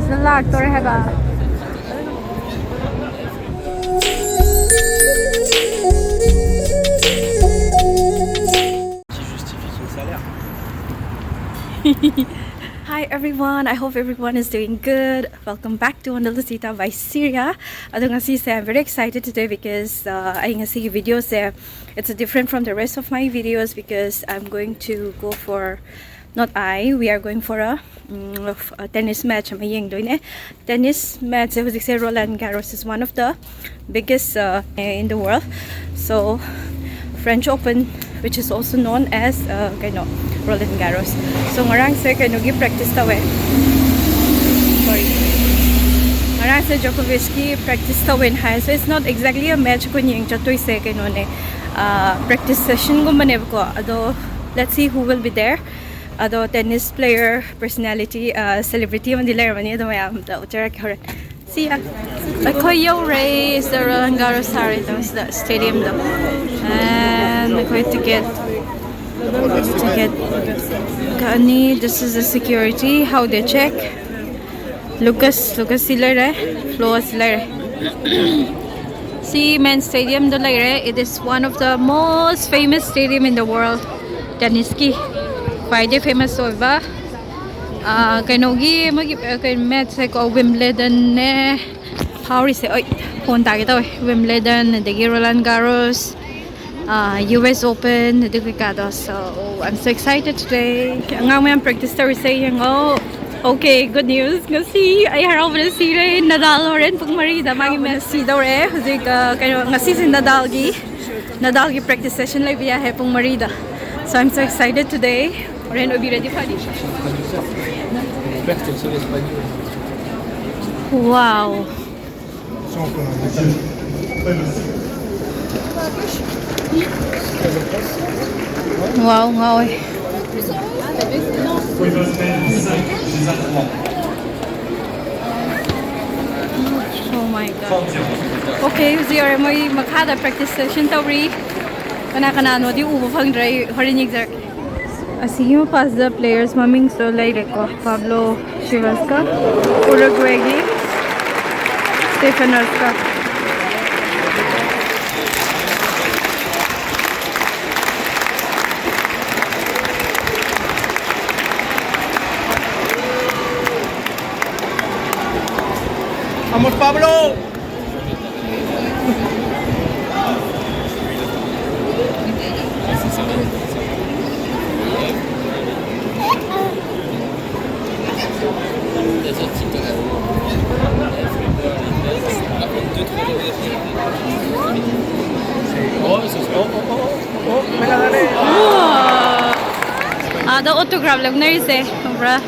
Salactor heba. Hi everyone, I hope everyone is doing good. Welcome back to Andalusita by Syria. I'm very excited today because I see videos there. It's different from the rest of my videos because I'm going to go for, we are going for a tennis match. Tennis match, Roland Garros is one of the biggest in the world. So French Open, which is also known as Roland Garros. So ngarang sa practice tawe. Sorry. Ngarang sa Djokovic practice tawe hai. So it's not exactly a match ko nyeng chatoy se practice session ko manev ko. Ado let's see who will be there. Ado tennis player, personality, celebrity man dilar man ado mayam da utara kharan. See ya. Akoyo race the Roland Garros the stadium though. And I'm going to get Kani, this is the security, how they check. Lucas silare, Flo silare. See, men's stadium do lare. It is one of the most famous stadium in the world. Tenniski, quite famous over. Kanogi, match like Wimbledon, how is it? Wimbledon, the Roland Garros. US Open, so I'm so excited today. I'm practice saying, oh, okay, good news. Ngasi ay haraw na si Nadal rin pag marida magi Messi daw kasi ngasi si Nadal gi practice session lai biya pag marida. So I'm so excited today. Ren will be ready for it. Wow. Wow, wow. Oh my god. Okay, we are maghada practice session tawri. Kana no di ubo phang dry horinig jar. Asige mo pass the players maming so lai ko Pablo Cuevas ka, Uruguay gi Stefanos ka. ¡Vamos, Pablo! The autograph lang na rin bra.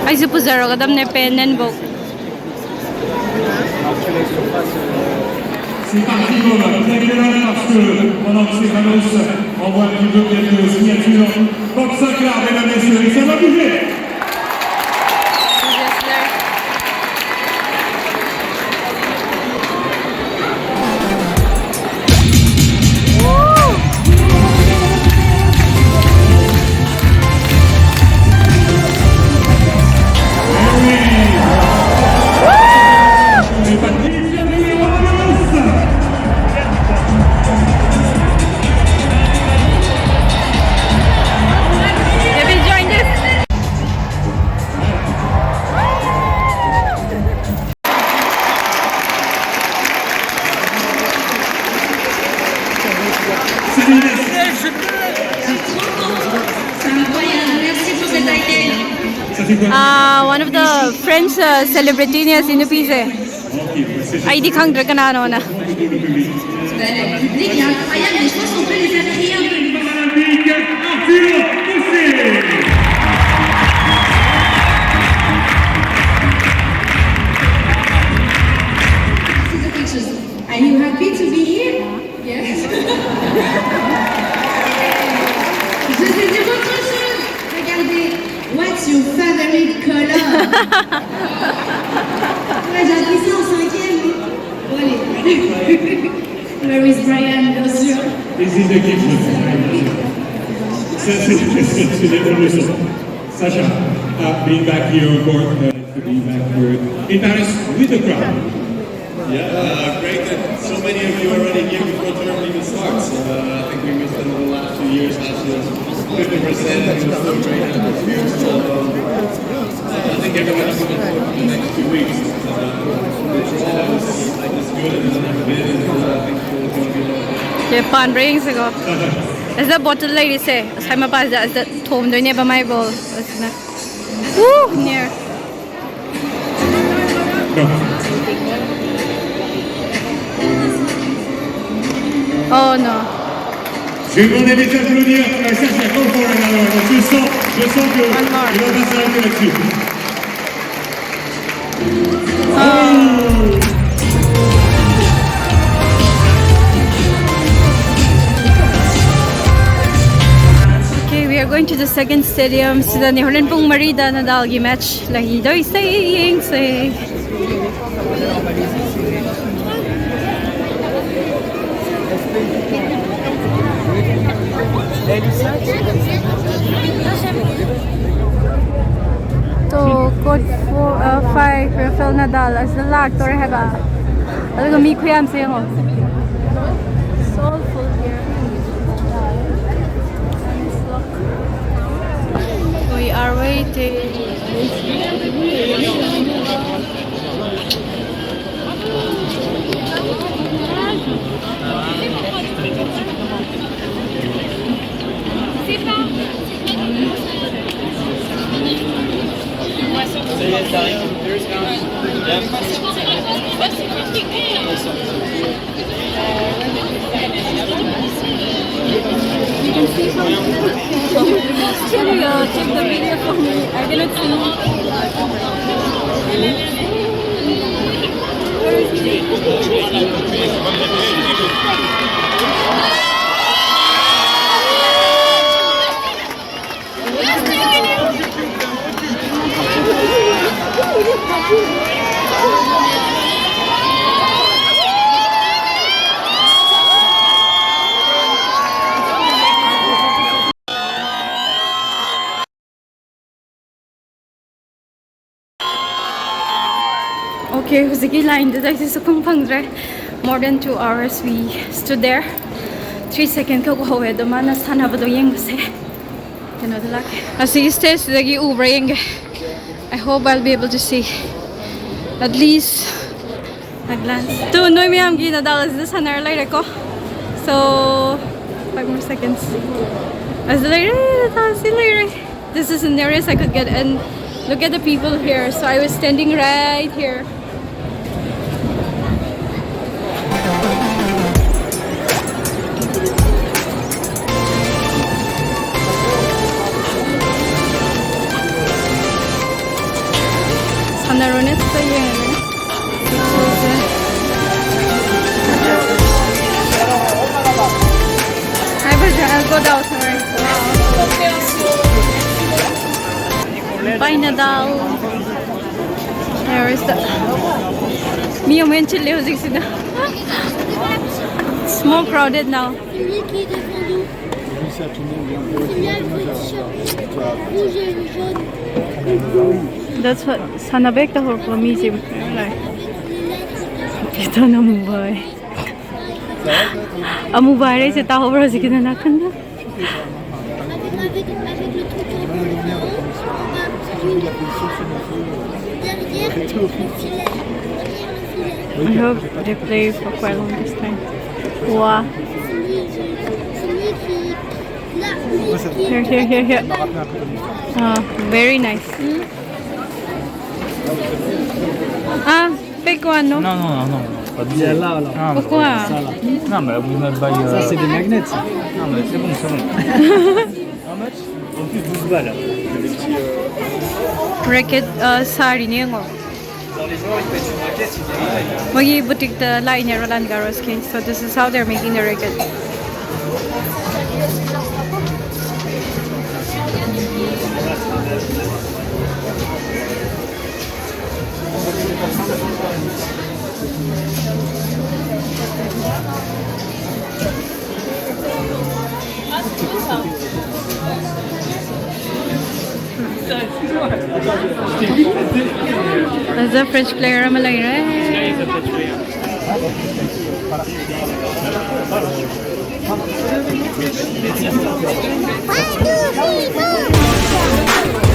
Ay supposero kadam na pen and book. C'est parti, vous avez démarré parce que pendant que ces annonces envoient un petit peu quelques signatures comme ça, car mesdames et messieurs, ça va bouger. One of the French celebrities in the piece. ID Kang Draganano. Are you happy to be here? Yes. Je sais dire autre chose. Regardez. What's your favorite color? Ouais, j'ai appris ça en 5e. Bon, allez. Where is Brian, bien sûr? This is the gift. C'est des leçons. Sacha. being back here on court, to be back here in Paris with the crowd. Yeah, great that so many of you are already here before the tournament even starts. I think we missed it in the last few years. Last year was 50%, and it was still great atmosphere. So I think everyone's looking forward to the next 2 weeks. It's always like this good as it's never been, and I think it's going to be a lot of fun. Okay, pan rings ago. Is that bottle lady say? I'm a pass that home do never my ball. Woo near. Oh no. Je vais demander les applaudir, ça c'est encore pour Roland Garros. Donc je sens que il va pas s'arrêter là-dessus. Okay, we are going to the second stadium. Sila ni Roland pong Marida Nadal gi match. Lahi doy saying say. So code 5 Rafael Nadal as the lag to heba. Alaga mi kuyam say ho. Soulful here. We are waiting. Check the video for me. I cannot Okay, sige line dito tayo sa kumpangdre. More than 2 hours we stood there. 3 seconds ko kuhawe dumana sana ba do yung base. Kano dalak. Asi stage lagi Uber yung. I hope I'll be able to see at least a glance. Tu noy mi am gina dalas this hanar later ko. So 5 more seconds. As the later, this is the nearest I could get, and look at the people here. So I was standing right here. Sanaronet sa yan. I'll go down somewhere. Bye Nadal. There is the Mio mentioned it's more crowded now. That's what Sanabek the whole museum. Ito na Mumbai. Mumbai rin sa tao bro sige na nakanda. I hope they play for quite long this time. Wow. Here. Very nice. Big one, no? Non. Pas de bière là. Pourquoi? Ça là. Non, mais vous n'avez pas. Ça, c'est des magnets, ça. Non, mais c'est bon. How much? En plus, 12 balles. Racket, sari niya ngo. Magi butik the line niya Roland Garros king. So this is how they're making the racket. That's a French player malay right? One, two, three, four.